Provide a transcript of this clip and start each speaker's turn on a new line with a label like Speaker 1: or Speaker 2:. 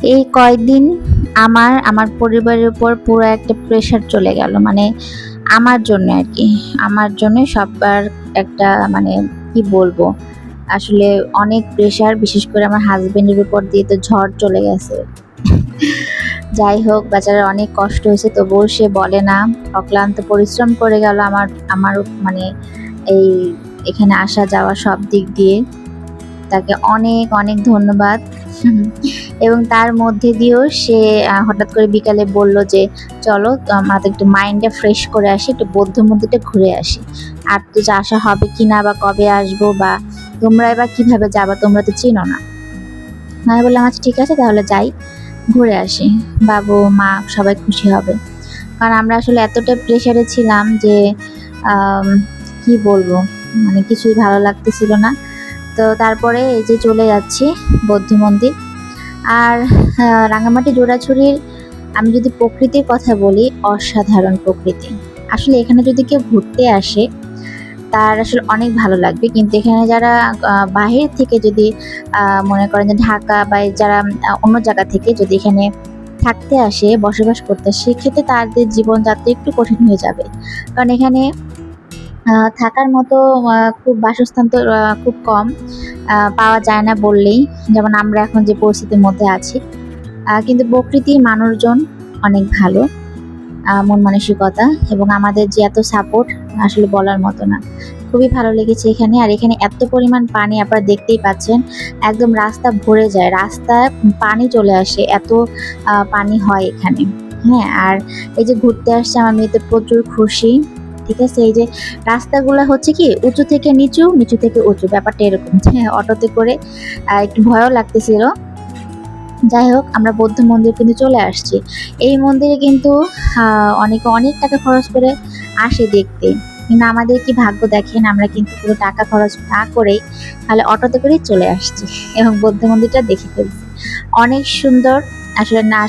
Speaker 1: এই কয়েকদিন আমার পরিবারের উপর পুরো একটা প্রেশার চলে গেল। মানে আমার জন্য আরকি। আমার জন্য সবার একটা মানে কি বলবো? আসলে অনেক প্রেশার, বিশেষ করে আমার হাসব্যান্ডের উপর দিয়ে তো ঝড় চলে গেছে। যাই হোক, বেচারার অনেক কষ্ট হয়েছে, তবুও সে বলে না। অক্লান্ত পরিশ্রম করে গেল আমার আমার মানে এই এখানে আসা যাওয়া সব দিক দিয়ে। তাকে অনেক, অনেক ধন্যবাদ। এবং তার মধ্যে দিয়েও সে হঠাৎ করে বিকালে বলল যে, "চলো আমরা তো একটু মাইন্ডটা ফ্রেশ করে আসি, একটু বৌদ্ধ মন্দিরটা ঘুরে আসি। আর তো যে আসা হবে কিনা বা কবে আসবো বা তোমরাই বা কিভাবে যাবা? তোমরা তো চিনো না।" আমি বললাম, "আচ্ছা ঠিক আছে তাহলে যাই, ঘুরে আসি। বাবু, মা সবাই খুশি হবে।" কারণ আমরা আসলে এতটা প্রেশারে ছিলাম যে আম কি বলবো? মানে কিছুই ভালো লাগতেছিল না। তো তারপরে এই যে চলে যাচ্ছি বৌদ্ধ মন্দির। আর রাঙামাটি জোড়াছড়ির আমি যদি প্রকৃতির কথা বলি, অসাধারণ প্রকৃতি। আসলে এখানে যদি কেউ ঘুরতে আসে তার আসলে অনেক ভালো লাগবে। কিন্তু এখানে যারা বাহির থেকে যদি মনে করেন যে ঢাকা বা যারা অন্য জায়গা থেকে যদি এখানে থাকতে আসে, বসবাস করতে, সেক্ষেত্রে তাদের জীবনযাত্রা একটু কঠিন হয়ে যাবে। কারণ এখানে থাকার মতো খুব বাসস্থান তো খুব কম পাওয়া যায় না বললেই। যেমন আমরা এখন যে পরিস্থিতির মধ্যে আছি। কিন্তু প্রকৃতি, মানুষজন অনেক ভালো। মন মানসিকতা এবং আমাদের যে এত সাপোর্ট আসলে বলার মতো না। খুবই ভালো লেগেছে এখানে। আর এখানে এত পরিমাণ পানি আপনারা দেখতেই পাচ্ছেন। একদম রাস্তা ভরে যায়। রাস্তায় পানি চলে আসে। এত পানি হয় এখানে। হ্যাঁ? আর এই যে ঘুরতে আসছে আমার মেয়ে তো প্রচুর খুশি। ঠিক আছে? এই যে রাস্তাগুলা হচ্ছে কি উঁচু থেকে নিচু, নিচু থেকে উঁচু। ব্যাপারটা এরকম। হ্যাঁ, অটোতে করে একটু ভয়ও লাগতেছিল। যাই হোক, আমরা বৌদ্ধ মন্দির কিন্তু চলে আসছি। এই মন্দিরে কিন্তু অনেকে অনেক টাকা খরচ করে আসে দেখতে। কিন্তু আমাদের কি ভাগ্য দেখেন, আমরা কিন্তু পুরো টাকা খরচ না করেই খালি অটোতে করেই চলে আসছি এবং বৌদ্ধ মন্দিরটা দেখে ফেলছি। অনেক সুন্দর আসলে না